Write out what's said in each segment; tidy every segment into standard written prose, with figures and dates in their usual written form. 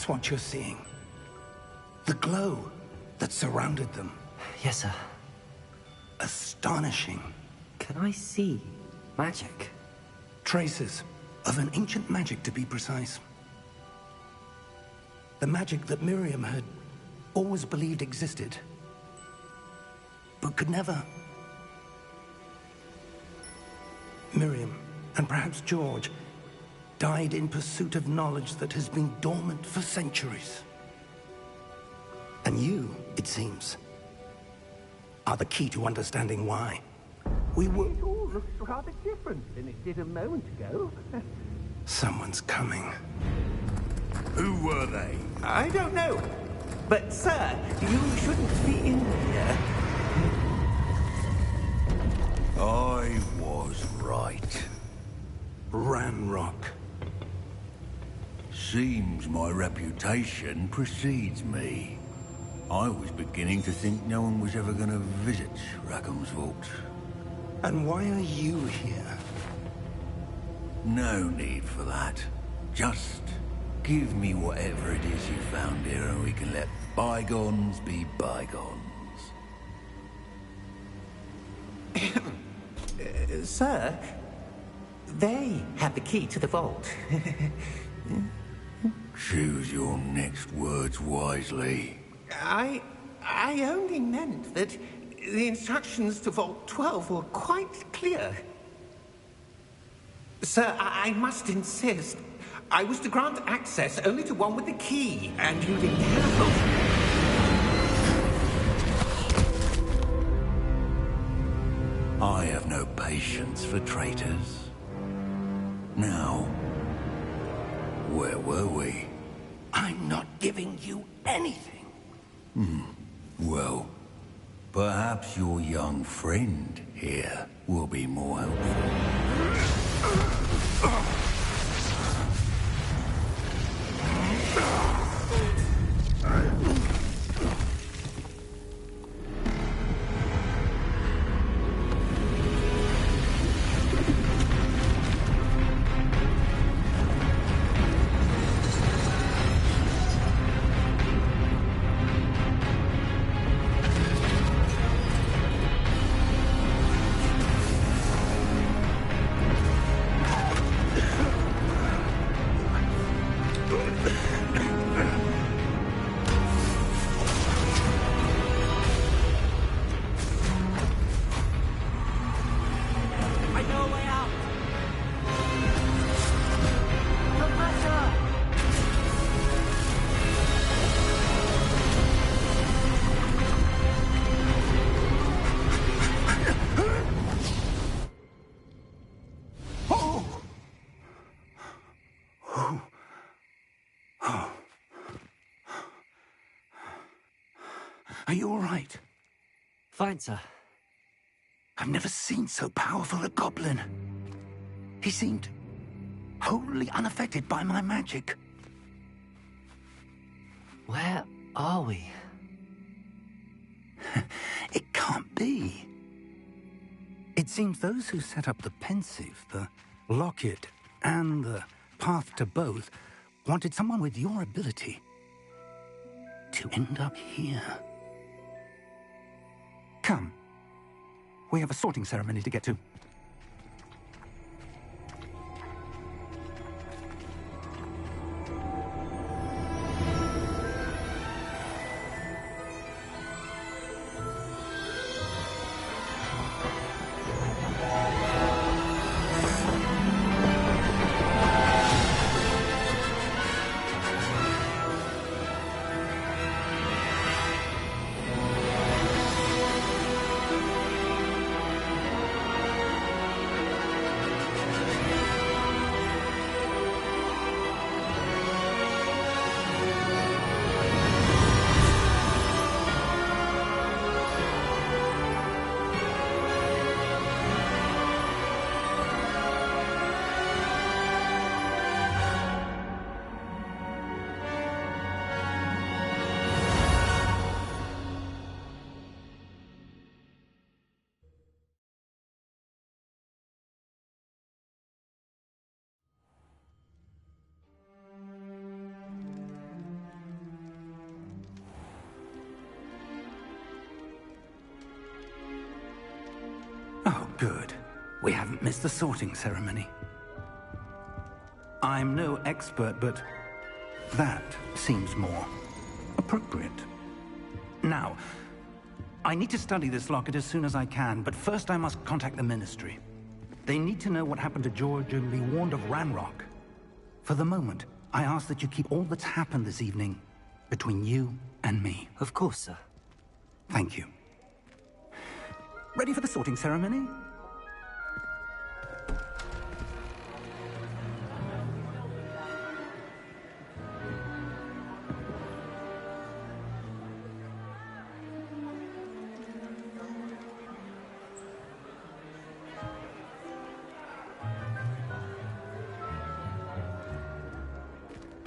That's what you're seeing. The glow that surrounded them. Yes, sir. Astonishing. Can I see magic? Traces of an ancient magic, to be precise. The magic that Miriam had always believed existed, but could never. Miriam, and perhaps George, died in pursuit of knowledge that has been dormant for centuries. And you, it seems, are the key to understanding why. We were... It all looks rather different than it did a moment ago. Someone's coming. Who were they? I don't know. But, sir, you shouldn't be in here. I was right. Ramrock. Seems my reputation precedes me. I was beginning to think no one was ever going to visit Rackham's vault. And why are you here? No need for that. Just give me whatever it is you found here and we can let bygones be bygones. Sir, they have the key to the vault. Choose your next words wisely. I only meant that the instructions to Vault 12 were quite clear. Sir, I must insist. I was to grant access only to one with the key, and you didn't have. I have no patience for traitors. Now, where were we? I'm not giving you anything. Well, perhaps your young friend here will be more helpful. Are you all right? Fine, sir. I've never seen so powerful a goblin. He seemed wholly unaffected by my magic. Where are we? It can't be. It seems those who set up the pensive, the locket, and the path to both wanted someone with your ability to end up here. Come. We have a sorting ceremony to get to. Good. We haven't missed the sorting ceremony. I'm no expert, but that seems more appropriate. Now, I need to study this locket as soon as I can, but first I must contact the Ministry. They need to know what happened to George and be warned of Ranrock. For the moment, I ask that you keep all that's happened this evening between you and me. Of course, sir. Thank you. Ready for the sorting ceremony?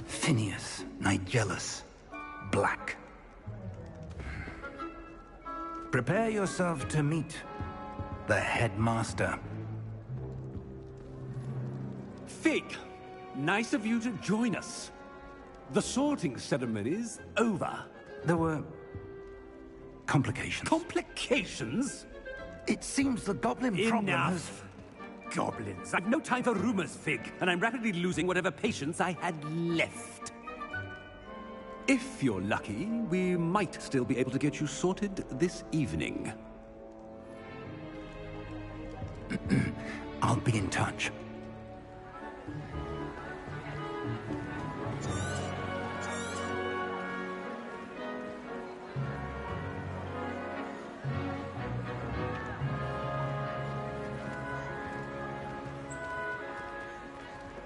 Phineas, Nigellus, Black. Prepare yourself to meet the headmaster. Fig, nice of you to join us. The sorting ceremony's over. There were complications. Complications? It seems the goblin problem has... Enough! Goblins. I've no time for rumors, Fig, and I'm rapidly losing whatever patience I had left. If you're lucky, we might still be able to get you sorted this evening. I'll be in touch.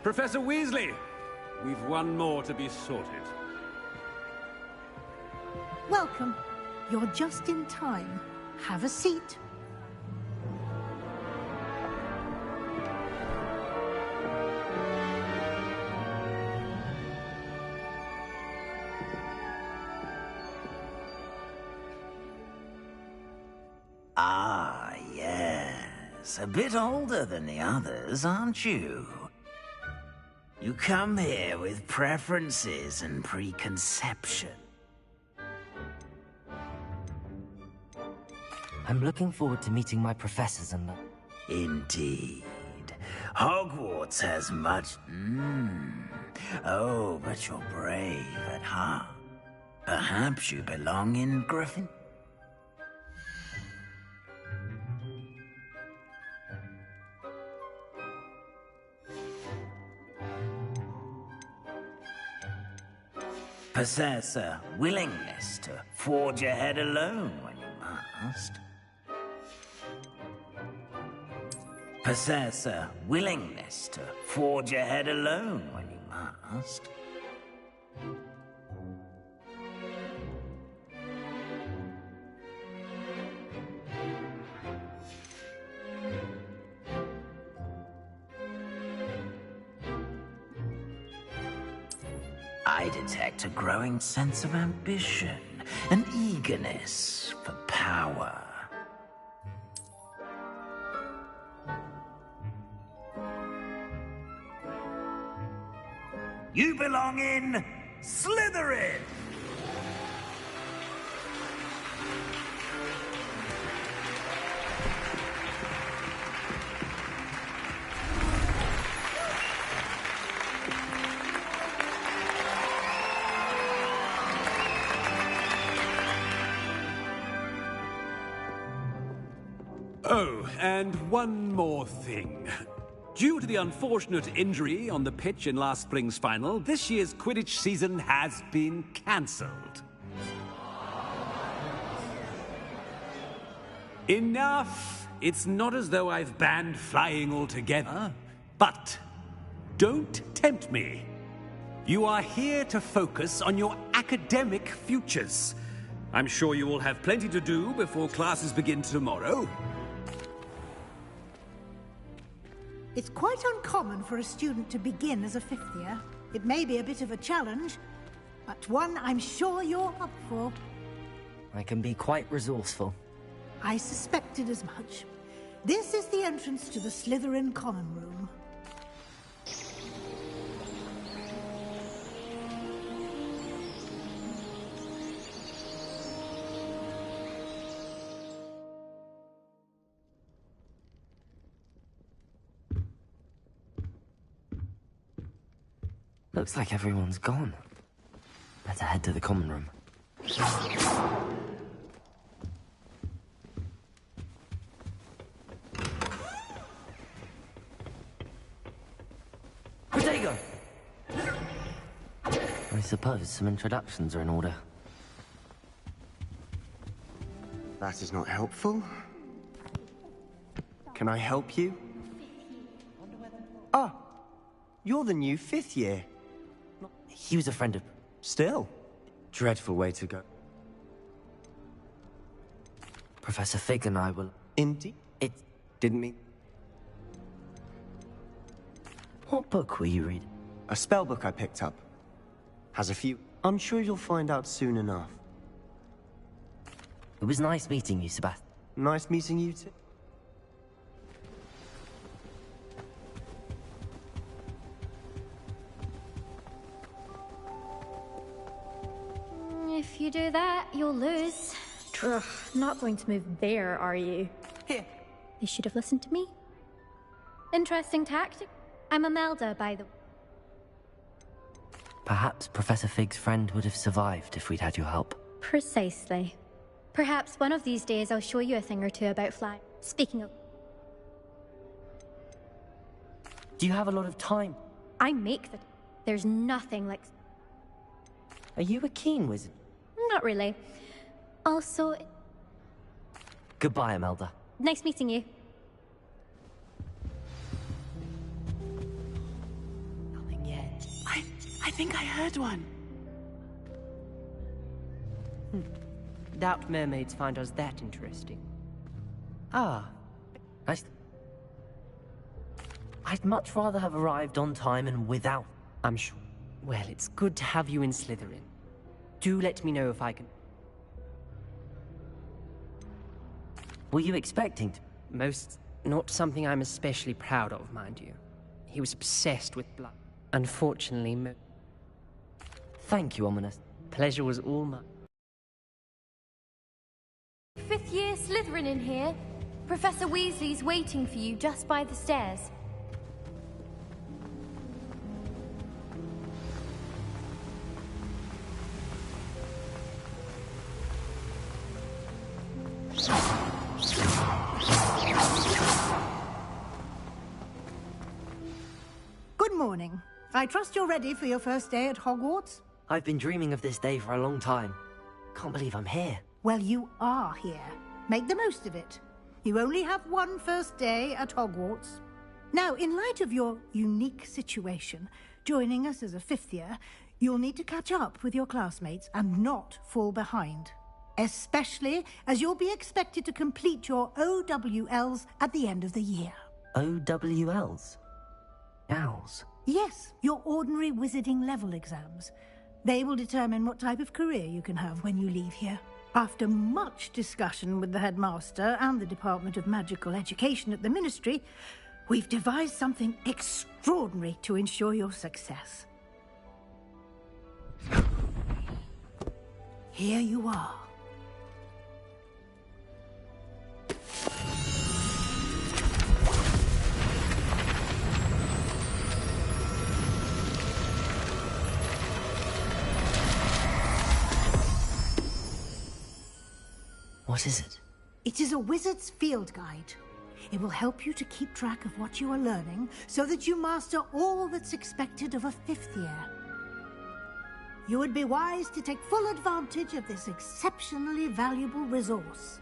Professor Weasley, we've one more to be sorted. Welcome. You're just in time. Have a seat. Ah, yes. A bit older than the others, aren't you? You come here with preferences and preconception. I'm looking forward to meeting my professors and the... Indeed. Hogwarts has much... Oh, but you're brave at heart. Perhaps you belong in Griffin? Possess a willingness to forge ahead alone when you must. Possess a willingness to forge ahead alone when you must. I detect a growing sense of ambition, an eagerness for power. You belong in Slytherin! Oh, and one more thing. Due to the unfortunate injury on the pitch in last spring's final, this year's Quidditch season has been cancelled. Enough! It's not as though I've banned flying altogether. But don't tempt me. You are here to focus on your academic futures. I'm sure you will have plenty to do before classes begin tomorrow. It's quite uncommon for a student to begin as a fifth year. It may be a bit of a challenge, but one I'm sure you're up for. I can be quite resourceful. I suspected as much. This is the entrance to the Slytherin Common Room. Looks like everyone's gone. Better head to the common room. Protego! I suppose some introductions are in order. That is not helpful. Can I help you? Ah, you're the new 5th year. He was a friend of... Still. Dreadful way to go. Professor Fig and I will... Indeed. It... Didn't mean... What book were you reading? A spell book I picked up. Has a few... I'm sure you'll find out soon enough. It was nice meeting you, Sebastian. Nice meeting you too. If you do that, you'll lose. Ugh, not going to move there, are you? Here. They should have listened to me. Interesting tactic. I'm Imelda, by the way. Perhaps Professor Fig's friend would have survived if we'd had your help. Precisely. Perhaps one of these days I'll show you a thing or two about flying. Speaking of... Do you have a lot of time? I make the... There's nothing like... Are you a keen wizard? Not really. Also... Goodbye, Imelda. Nice meeting you. Nothing yet. I think I heard one. Doubt mermaids find us that interesting. Ah, nice. I'd much rather have arrived on time and without... I'm sure. Well, it's good to have you in Slytherin. Do let me know if I can... Were you expecting to... Most... not something I'm especially proud of, mind you. He was obsessed with blood. Unfortunately, Thank you, Ominous. Pleasure was all mine. 5th year Slytherin in here. Professor Weasley's waiting for you just by the stairs. Good morning. I trust you're ready for your first day at Hogwarts? I've been dreaming of this day for a long time. Can't believe I'm here. Well, you are here. Make the most of it. You only have one first day at Hogwarts. Now, in light of your unique situation, joining us as a 5th year, you'll need to catch up with your classmates and not fall behind. Especially as you'll be expected to complete your OWLs at the end of the year. OWLs? Owls? Yes, your ordinary wizarding level exams. They will determine what type of career you can have when you leave here. After much discussion with the headmaster and the Department of Magical Education at the Ministry, we've devised something extraordinary to ensure your success. Here you are. What is it? It is a wizard's field guide. It will help you to keep track of what you are learning so that you master all that's expected of a 5th year. You would be wise to take full advantage of this exceptionally valuable resource.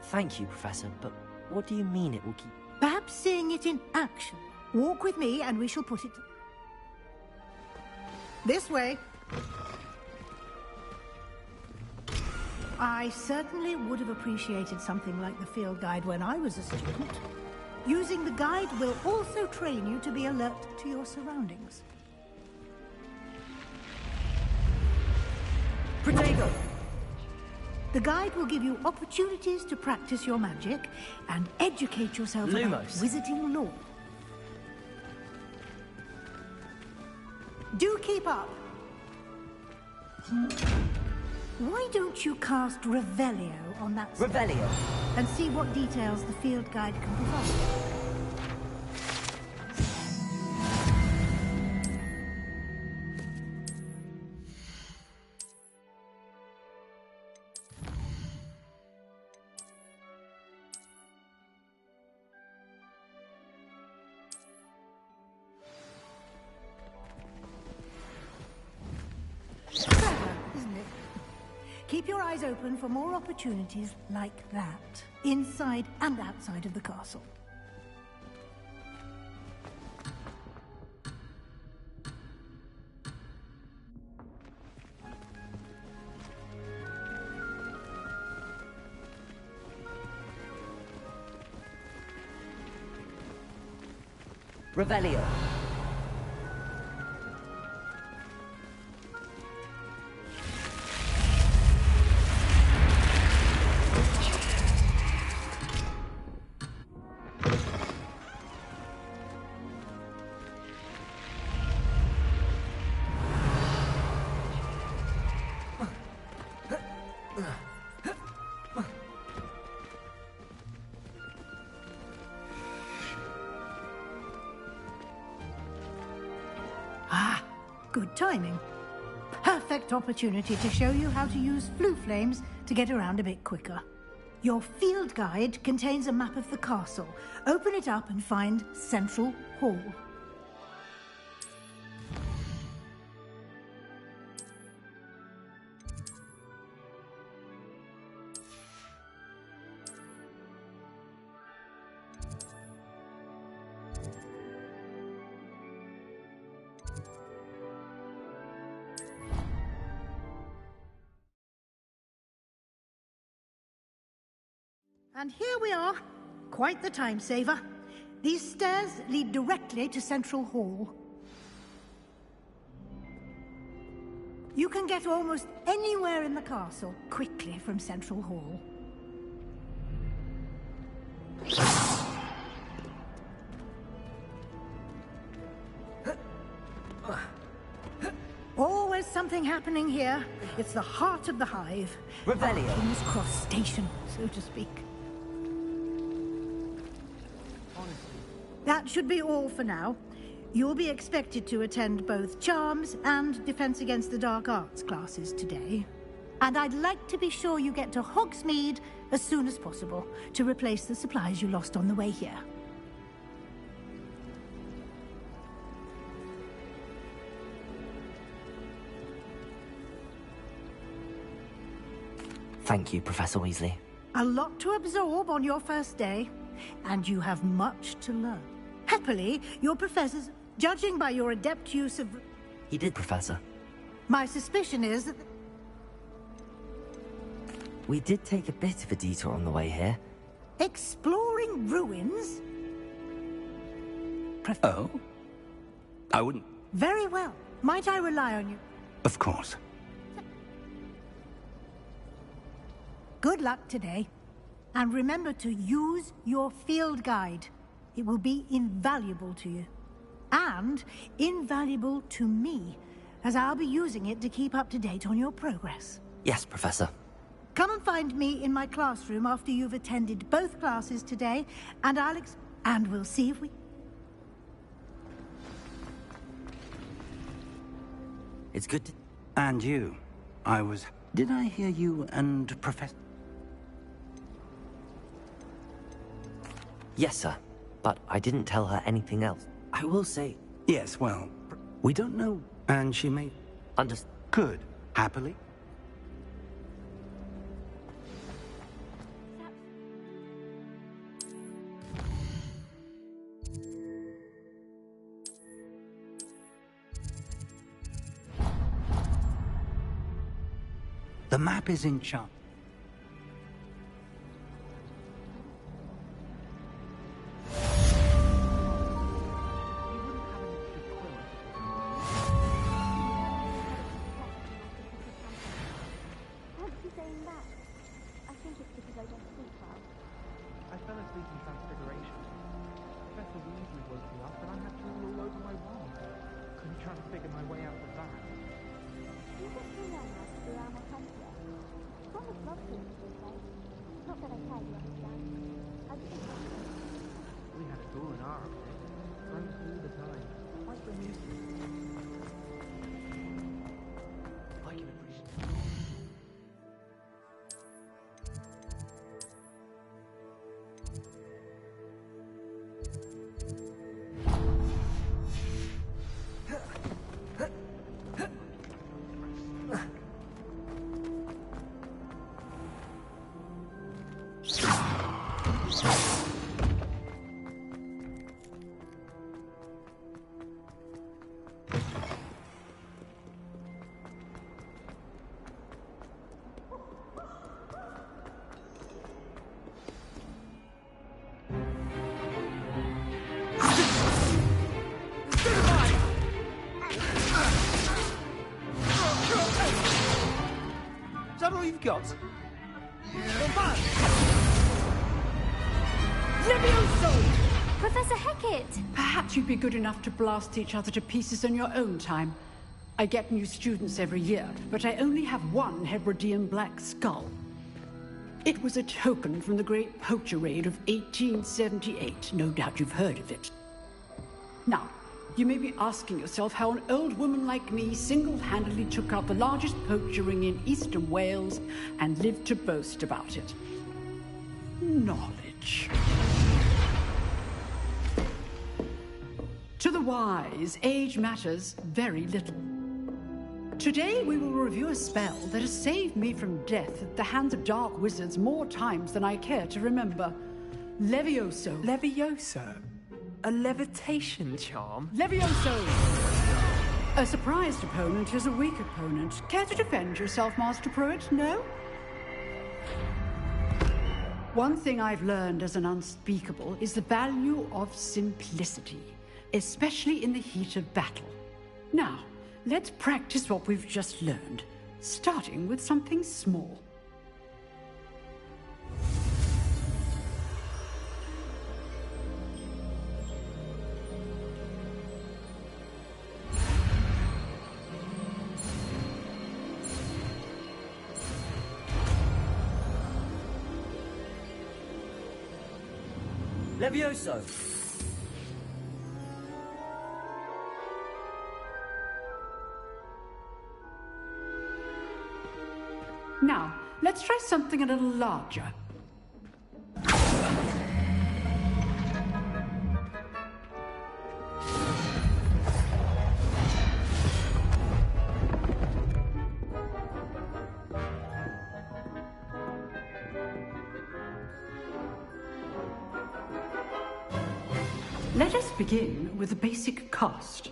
Thank you, Professor, but what do you mean it will keep... Perhaps seeing it in action. Walk with me and we shall put it... This way. I certainly would have appreciated something like the field guide when I was a student. Using the guide will also train you to be alert to your surroundings. Protego! The guide will give you opportunities to practice your magic and educate yourself about wizarding lore. Do keep up. Why don't you cast Revelio on that spell Revelio. and see what details the field guide can provide? Keep your eyes open for more opportunities like that, inside and outside of the castle. Revelio. Ah, good timing. Perfect opportunity to show you how to use flue flames to get around a bit quicker. Your field guide contains a map of the castle. Open it up and find Central Hall. And here we are. Quite the time saver. These stairs lead directly to Central Hall. You can get almost anywhere in the castle quickly from Central Hall. Always something happening here. It's the heart of the hive. Revelio. King's Cross Station, so to speak. That should be all for now. You'll be expected to attend both Charms and Defense Against the Dark Arts classes today. And I'd like to be sure you get to Hogsmeade as soon as possible to replace the supplies you lost on the way here. Thank you, Professor Weasley. A lot to absorb on your first day, and you have much to learn. Happily, your professors, judging by your adept use of... He did, Professor. My suspicion is that... We did take a bit of a detour on the way here. Exploring ruins? Oh? I wouldn't... Very well. Might I rely on you? Of course. Good luck today. And remember to use your field guide. It will be invaluable to you. And invaluable to me, as I'll be using it to keep up to date on your progress. Yes, Professor. Come and find me in my classroom after you've attended both classes today, and and we'll see if we... It's good to... And you. Did I hear you and Professor... Yes, sir. But I didn't tell her anything else. I will say... Yes, well, we don't know, and she may... Good. Happily? The map is in charge. I fell asleep in Transfiguration. Professor Weasley woke me up and I had to roll all over my wand. Couldn't try to figure my way out of that. You got to learn how to do Armor Hunter. promised love to him, not that I can, you understand. I didn't want to. We had a goal in our day. Friends all the time. Quite the music. I can appreciate it. Is that all you've got? Levioso! Professor Hecat! Perhaps you'd be good enough to blast each other to pieces in your own time. I get new students every year, but I only have one Hebridean black skull. It was a token from the Great Poacher Raid of 1878. No doubt you've heard of it. Now, you may be asking yourself how an old woman like me single-handedly took out the largest poacher ring in eastern Wales and lived to boast about it. Knowledge. To the wise, age matters very little. Today we will review a spell that has saved me from death at the hands of dark wizards more times than I care to remember. Levioso. Levioso? A levitation charm? Levioso! A surprised opponent is a weak opponent. Care to defend yourself, Master Pruitt? No? One thing I've learned as an unspeakable is the value of simplicity, especially in the heat of battle. Now, let's practice what we've just learned, starting with something small. Levioso! Now, let's try something a little larger. Let us begin with the basic cast.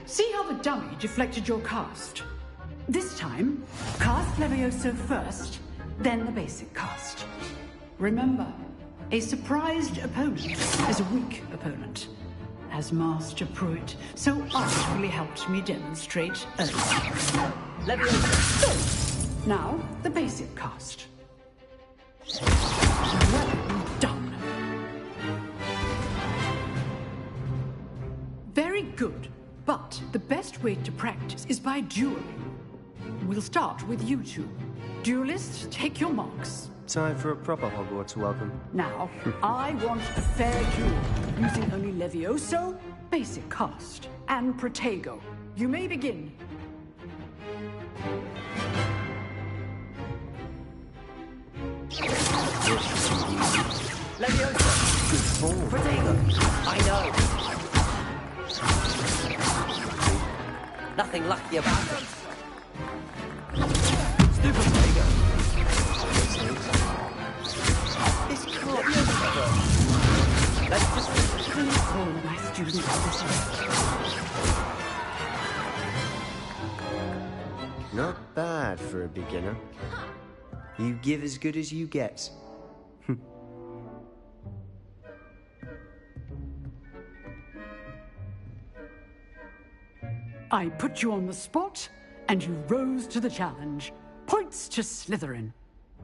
See how the dummy deflected your cast? This time, cast Levioso first, then the basic cast. Remember, a surprised opponent is a weak opponent, as Master Pruitt so artfully helped me demonstrate earlier. Levioso! Now, the basic cast. Well done. Very good. But the best way to practice is by dueling. We'll start with you two. Duelists, take your marks. Time for a proper Hogwarts welcome. Now, I want a fair duel, using only Levioso, basic cast, and Protego. You may begin. Levioso! Good form. Protego! I know! Nothing lucky about it. Stupid Protego! This can't be over. Let's just... Please call my students this way. Not bad for a beginner. You give as good as you get. I put you on the spot, and you rose to the challenge. Points to Slytherin.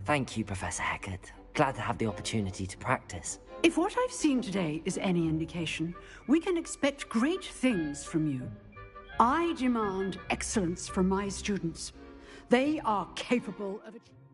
Thank you, Professor Hecat. Glad to have the opportunity to practice. If what I've seen today is any indication, we can expect great things from you. I demand excellence from my students. They are capable of achieving.